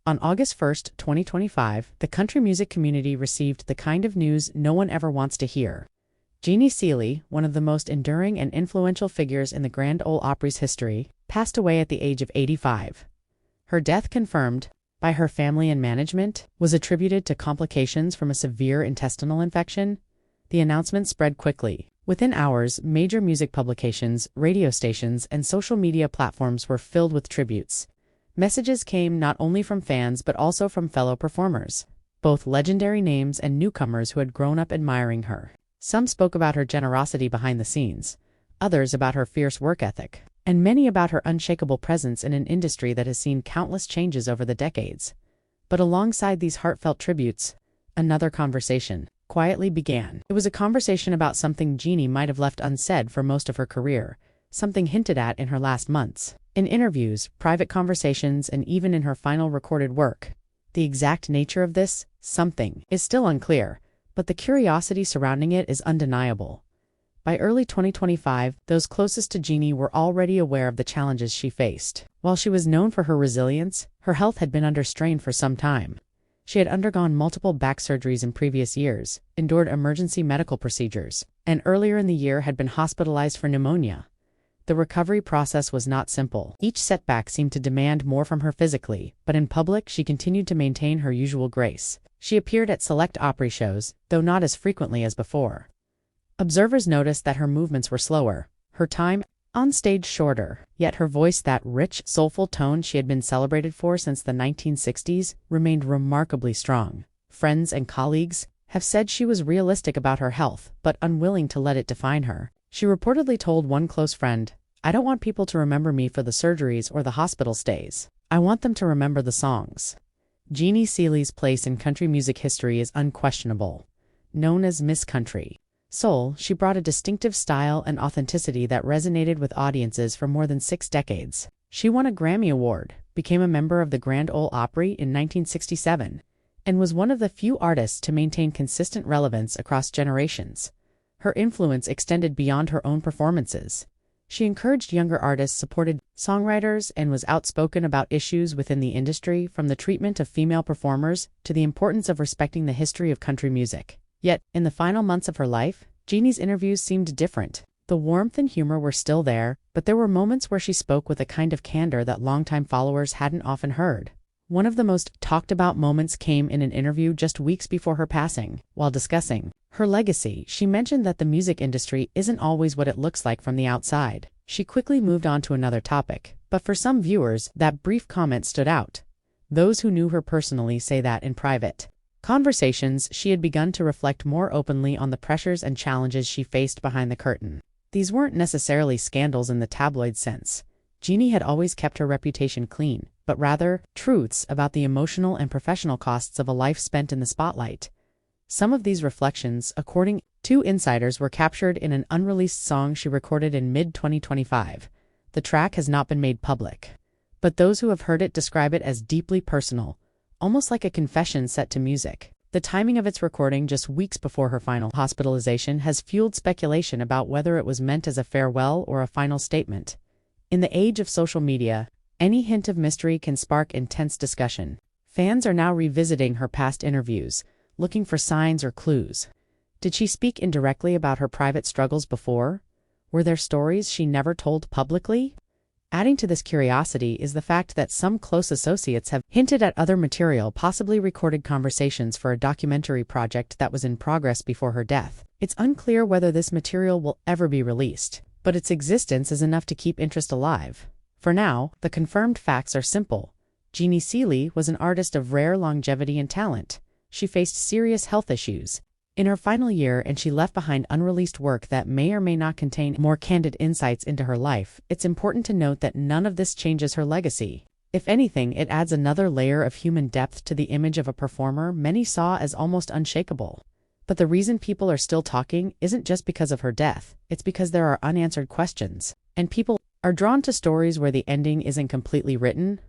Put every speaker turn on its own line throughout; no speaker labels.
On August 1st, 2025, the country music community received the kind of news no one ever wants to hear. Jeannie Seely, one of the most enduring and influential figures in the Grand Ole Opry's history, passed away at the age of 85. Her death, confirmed by her family and management, was attributed to complications from a severe intestinal infection. The announcement spread quickly. Within hours, major music publications, radio stations, and social media platforms were filled with tributes. Messages came not only from fans but also from fellow performers, both legendary names and newcomers who had grown up admiring her. Some spoke about her generosity behind the scenes, others about her fierce work ethic, and many about her unshakable presence in an industry that has seen countless changes over the decades. But alongside these heartfelt tributes, another conversation quietly began. It was a conversation about something Jeannie might have left unsaid for most of her career, something hinted at in her last months. In interviews, private conversations, and even in her final recorded work. The exact nature of this something is still unclear, but the curiosity surrounding it is undeniable. By early 2025, those closest to Jeannie were already aware of the challenges she faced. While she was known for her resilience, her health had been under strain for some time. She had undergone multiple back surgeries in previous years, endured emergency medical procedures, and earlier in the year had been hospitalized for pneumonia. The recovery process was not simple. Each setback seemed to demand more from her physically, but in public she continued to maintain her usual grace. She appeared at select Opry shows, though not as frequently as before. Observers noticed that her movements were slower, her time on stage shorter, yet her voice, that rich, soulful tone she had been celebrated for since the 1960s, remained remarkably strong. Friends and colleagues have said she was realistic about her health, but unwilling to let it define her. She reportedly told one close friend, "I don't want people to remember me for the surgeries or the hospital stays. I want them to remember the songs." Jeannie Seely's place in country music history is unquestionable. Known as Miss Country Soul, she brought a distinctive style and authenticity that resonated with audiences for more than 6 decades. She won a Grammy Award, became a member of the Grand Ole Opry in 1967, and was one of the few artists to maintain consistent relevance across generations. Her influence extended beyond her own performances. She encouraged younger artists, supported songwriters, and was outspoken about issues within the industry, from the treatment of female performers to the importance of respecting the history of country music. Yet, in the final months of her life, Jeannie's interviews seemed different. The warmth and humor were still there, but there were moments where she spoke with a kind of candor that longtime followers hadn't often heard. One of the most talked about moments came in an interview just weeks before her passing. While discussing her legacy, she mentioned that the music industry isn't always what it looks like from the outside. She quickly moved on to another topic, but for some viewers, that brief comment stood out. Those who knew her personally say that in private conversations, she had begun to reflect more openly on the pressures and challenges she faced behind the curtain. These weren't necessarily scandals in the tabloid sense. Jeannie had always kept her reputation clean, but rather truths about the emotional and professional costs of a life spent in the spotlight. Some of these reflections, according to insiders, were captured in an unreleased song she recorded in mid-2025. The track has not been made public, but those who have heard it describe it as deeply personal, almost like a confession set to music. The timing of its recording, just weeks before her final hospitalization, has fueled speculation about whether it was meant as a farewell or a final statement. In the age of social media, any hint of mystery can spark intense discussion. Fans are now revisiting her past interviews, looking for signs or clues. Did she speak indirectly about her private struggles before? Were there stories she never told publicly? Adding to this curiosity is the fact that some close associates have hinted at other material, possibly recorded conversations for a documentary project that was in progress before her death. It's unclear whether this material will ever be released, but its existence is enough to keep interest alive. For now, the confirmed facts are simple. Jeannie Seely was an artist of rare longevity and talent. She faced serious health issues in her final year, and she left behind unreleased work that may or may not contain more candid insights into her life. It's important to note that none of this changes her legacy. If anything, it adds another layer of human depth to the image of a performer many saw as almost unshakable. But the reason people are still talking isn't just because of her death. It's because there are unanswered questions, and people are drawn to stories where the ending isn't completely written.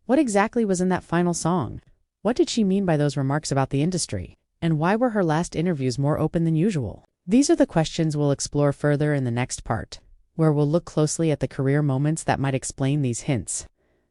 What exactly was in that final song? What did she mean by those remarks about the industry? And why were her last interviews more open than usual? These are the questions we'll explore further in the next part, where we'll look closely at the career moments that might explain these hints,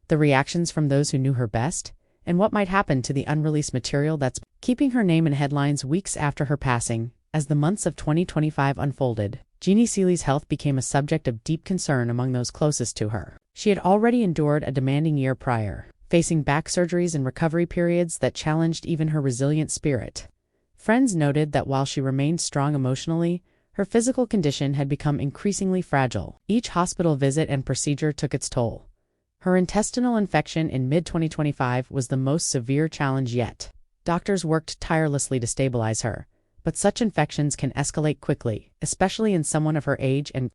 the reactions from those who knew her best, and what might happen to the unreleased material that's keeping her name in headlines weeks after her passing. As the months of 2025 unfolded, Jeannie Seely's health became a subject of deep concern among those closest to her. She had already endured a demanding year prior, facing back surgeries and recovery periods that challenged even her resilient spirit. Friends noted that while she remained strong emotionally, her physical condition had become increasingly fragile. Each hospital visit and procedure took its toll. Her intestinal infection in mid-2025 was the most severe challenge yet. Doctors worked tirelessly to stabilize her, but such infections can escalate quickly, especially in someone of her age, and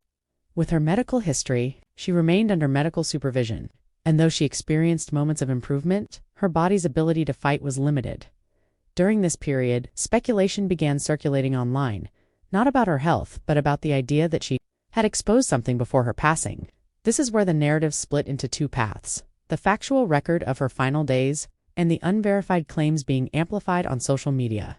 with her medical history, she remained under medical supervision. And though she experienced moments of improvement, her body's ability to fight was limited. During this period, speculation began circulating online, not about her health, but about the idea that she had exposed something before her passing. This is where the narrative split into two paths: the factual record of her final days and the unverified claims being amplified on social media.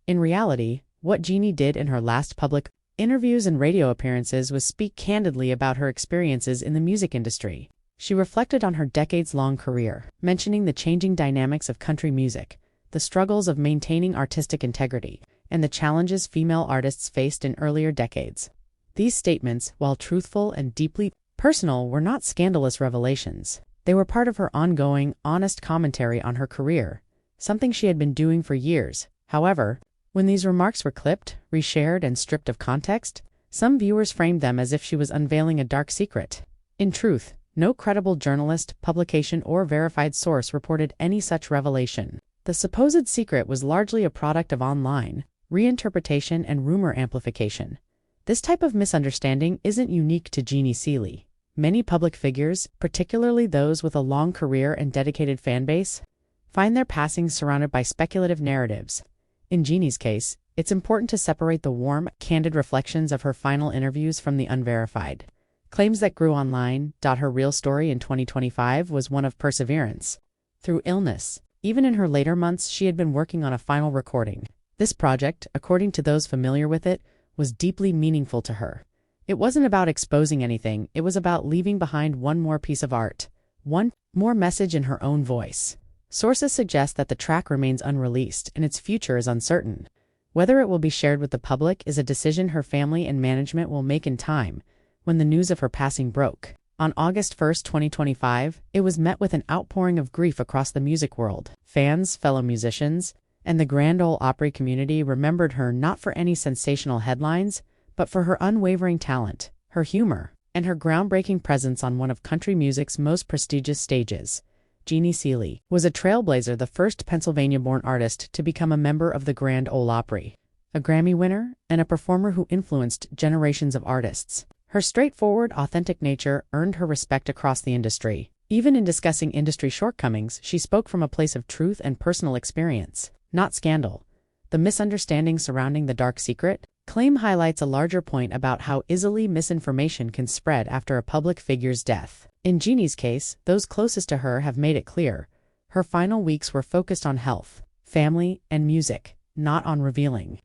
In reality, what Jeannie did in her last public interviews and radio appearances was speak candidly about her experiences in the music industry. She reflected on her decades-long career, mentioning the changing dynamics of country music, the struggles of maintaining artistic integrity, and the challenges female artists faced in earlier decades. These statements, while truthful and deeply personal, were not scandalous revelations. They were part of her ongoing, honest commentary on her career, something she had been doing for years. However, when these remarks were clipped, reshared, and stripped of context, some viewers framed them as if she was unveiling a dark secret. In truth, no credible journalist, publication, or verified source reported any such revelation. The supposed secret was largely a product of online reinterpretation and rumor amplification. This type of misunderstanding isn't unique to Jeannie Seely. Many public figures, particularly those with a long career and dedicated fan base, find their passings surrounded by speculative narratives. In Jeannie's case, it's important to separate the warm, candid reflections of her final interviews from the unverified claims that grew online. Her real story in 2025 was one of perseverance. Through illness, even in her later months, she had been working on a final recording. This project, according to those familiar with it, was deeply meaningful to her. It wasn't about exposing anything, it was about leaving behind one more piece of art, one more message in her own voice. Sources suggest that the track remains unreleased and its future is uncertain. Whether it will be shared with the public is a decision her family and management will make in time. When the news of her passing broke on August 1, 2025, it was met with an outpouring of grief across the music world. Fans, fellow musicians, and the Grand Ole Opry community remembered her not for any sensational headlines, but for her unwavering talent, her humor, and her groundbreaking presence on one of country music's most prestigious stages. Jeannie Seely was a trailblazer, the first Pennsylvania-born artist to become a member of the Grand Ole Opry, a Grammy winner, and a performer who influenced generations of artists. Her straightforward, authentic nature earned her respect across the industry. Even in discussing industry shortcomings, she spoke from a place of truth and personal experience, not scandal. The misunderstanding surrounding the dark secret claim highlights a larger point about how easily misinformation can spread after a public figure's death. In Jeannie's case, those closest to her have made it clear. Her final weeks were focused on health, family, and music, not on revealing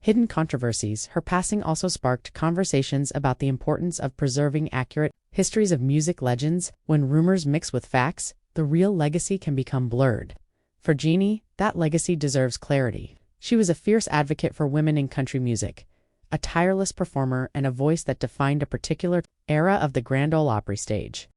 hidden controversies. Her passing also sparked conversations about the importance of preserving accurate histories of music legends. When rumors mix with facts, the real legacy can become blurred. For Jeannie, that legacy deserves clarity. She was a fierce advocate for women in country music, a tireless performer, and a voice that defined a particular era of the Grand Ole Opry stage.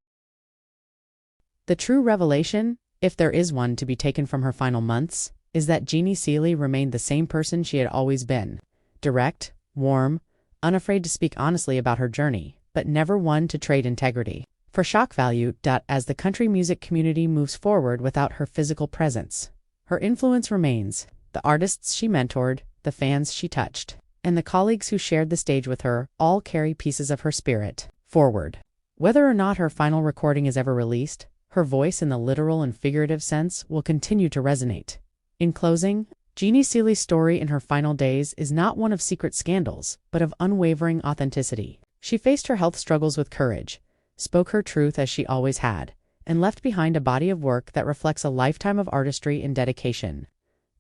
The true revelation, if there is one to be taken from her final months, is that Jeannie Seely remained the same person she had always been: direct, warm, unafraid to speak honestly about her journey, but never one to trade integrity for shock value. As the country music community moves forward without her physical presence, her influence remains. The artists she mentored, the fans she touched, and the colleagues who shared the stage with her all carry pieces of her spirit forward. Whether or not her final recording is ever released, her voice in the literal and figurative sense will continue to resonate. In closing, Jeannie Seely's story in her final days is not one of secret scandals, but of unwavering authenticity. She faced her health struggles with courage, spoke her truth as she always had, and left behind a body of work that reflects a lifetime of artistry and dedication.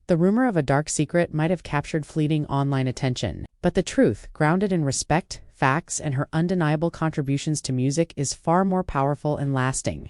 The rumor of a dark secret might have captured fleeting online attention, but the truth, grounded in respect, facts, and her undeniable contributions to music, is far more powerful and lasting.